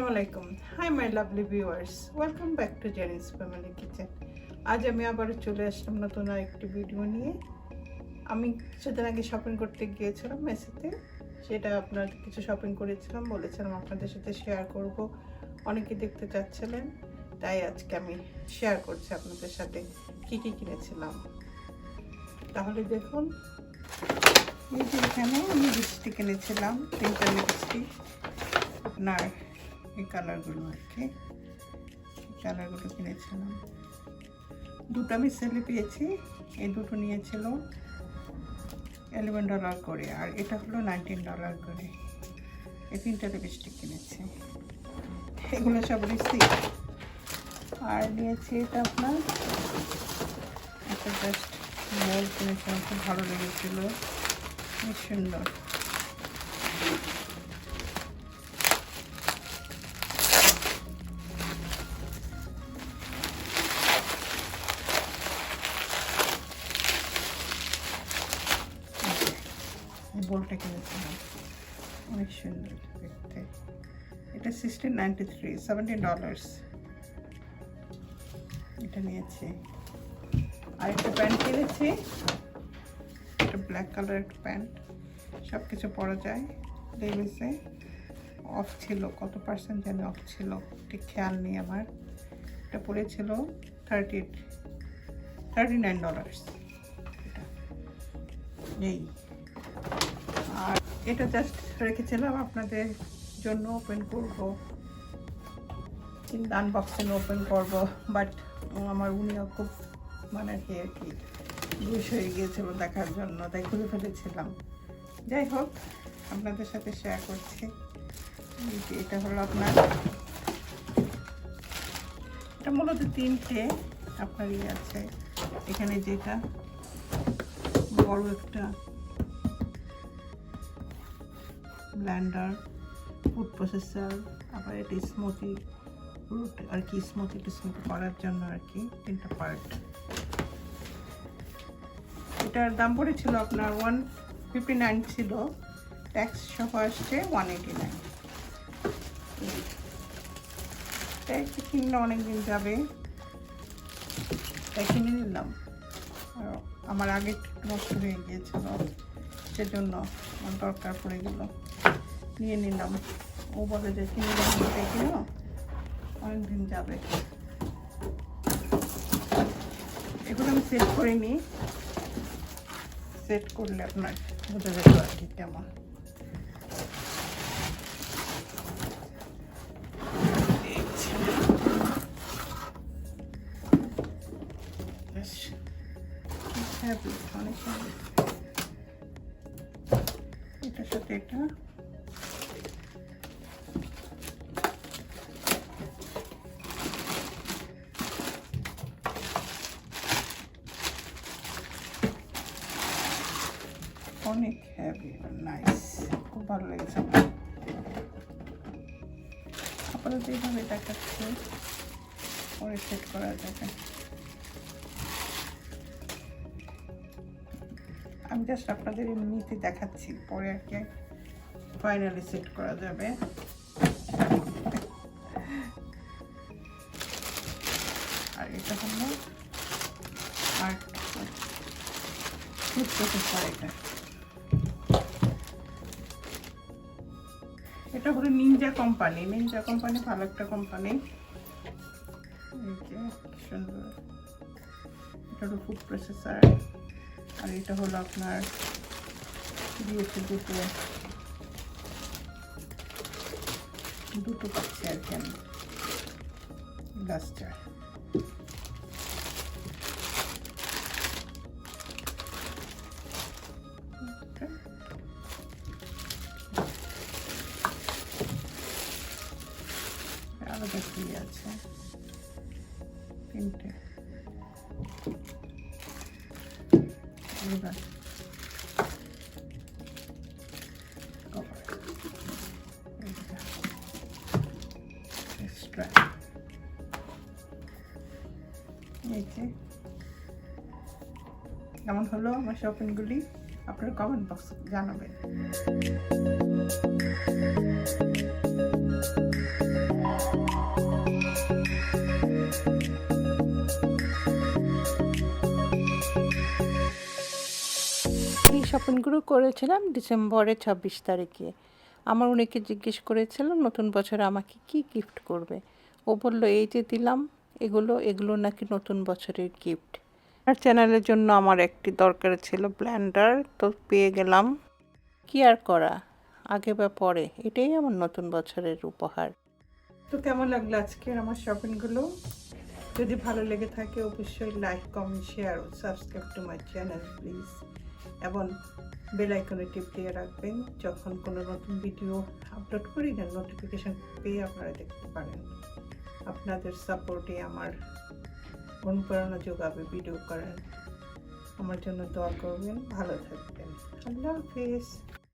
আসসালামু hi my lovely viewers, welcome back to Zenit family kitchen. আজ আমি আবারও চলে আসলাম নতুন আরেকটি ভিডিও নিয়ে। আমি কিছুদিন আগে শপিং করতে গিয়েছিলাম মেসেতে, সেটা আপনার কিছু শপিং করেছিলাম, বলেছিলাম আপনাদের সাথে শেয়ার করব। অনেকে দেখতে চাচ্ছিলেন, তাই আজকে আমি শেয়ার করছি আপনাদের সাথে কি কি কিনেছিলাম। তাহলে দেখুন, এই যে এখানে আমি লিপস্টিক কিনেছিলাম, 3টা লিপস্টিক। আপনার এই কালারগুলো আর কি, কালারগুলো কিনেছিলাম। দুটো আমি সেলে পেয়েছি, এই দুটো নিয়েছিল $11 করে, আর এটা হলো $19 করে। এই 3টা লিপস্টিক কিনেছি, এগুলো সব রিসিপ্ট। আর নিয়েছি এটা আপনার একটা জাস্ট মোল কিনেছিলাম, খুব ভালো লেগেছিল, খুব সুন্দর। বোলটা কিনেছিলাম, অনেক সুন্দর দেখতে। এটা $16.93, $17। এটা নিয়েছি। আর একটা প্যান্ট কিনেছি, একটা ব্ল্যাক কালার একটা প্যান্ট, সব কিছু পরা যায়। লেভিসে অফ ছিল, কত পার্সেন্ট যেন অফ ছিল ঠিক খেয়াল নেই আমার। এটা পড়েছিল $39। এটা এই, আর এটা জাস্ট রেখেছিলাম আপনাদের জন্য, ওপেন করব, কিন্তু আনবক্সিং ওপেন করব। বাট আমার উনিও খুব মানে কি আর কি খুশ হয়ে গিয়েছিল দেখার জন্য, তাই খুলে ফেলেছিলাম। যাই হোক, আপনাদের সাথে শেয়ার করছি। এটা হলো আপনার, এটা মূলত 3টে আপনার আছে এখানে। যেটা বড় একটা ব্লেন্ডার, ফুড প্রসেসর, আবার এটা স্মুথি ফ্রুট আর কি, স্মুথি করার জন্য আর কি, 3টা পার্ট। এটার দাম পড়েছিল আপনার $159 ছিল, ট্যাক্স সহ আসছে $189। তাই কিনলে অনেকদিন যাবে, তাই কিনে নিলাম। আমার আগে নষ্ট হয়ে গিয়েছিল, সেজন্য আমার দরকার পড়ে গেল, নিয়ে নিলাম। ও বলে যে কিনে কিনো, অনেকদিন যাবে। এগুলো আমি সেট করে নিই, সেট করলে আপনার বোঝা যেত আর কি কেমন। এটার সাথে এটা অনেক হ্যাভি, নাইস, খুব ভালো লেগেছে আমার। আপাতত এইভাবে দেখাচ্ছে, পরে সেট করা যাবে। আমি জাস্ট আপনাদের এমনিতে দেখাচ্ছি, পরে আর কি ফাইনালি সেট করা যাবে। আর এটা হলো আর ফুড প্রসেসর। এটা হলো নিনজা কোম্পানি, ভালো একটা কোম্পানি। এই যে সুন্দর, এটা হলো ফুড প্রসেসর। আর এটা হলো আপনার দিয়েছে দুটো পাচ্ছি আর কি আমি, গাছটা। আলাদা কি আছে, 3টে। কেমন হলো আমার শপিংগুলি, আপনার কমেন্ট বক্সে জানাবেন। এই শপিংগুলো করেছিলাম ডিসেম্বরের 26 তারিখে। আমার অনেকে জিজ্ঞেস করেছিল নতুন বছরে আমাকে কি গিফট করবে। ও বলল এই যে দিলাম এগুলো নাকি নতুন বছরের গিফট। আর চ্যানেলের জন্য আমার একটি দরকার ছিল ব্লেন্ডার, তো পেয়ে গেলাম। কি আর করা, আগে বা পরে, এটাই আমার নতুন বছরের উপহার। তো কেমন লাগলো আজকের আমার শপিংগুলো? যদি ভালো লেগে থাকে অবশ্যই লাইক, কমেন্ট, শেয়ার ও subscribe to my channel please, এবং বেল আইকনে টিপ দিয়ে রাখবেন। যখন কোনো নতুন ভিডিও আপলোড করি না, নোটিফিকেশন পেয়ে আপনারা দেখতে পারেন। আপনাদের সাপোর্টে আমার অনুপ্রেরণা যোগাবে ভিডিও করেন। আমার জন্য দোয়া করবেন, ভালো থাকবেন। আল্লাহ হাফেজ।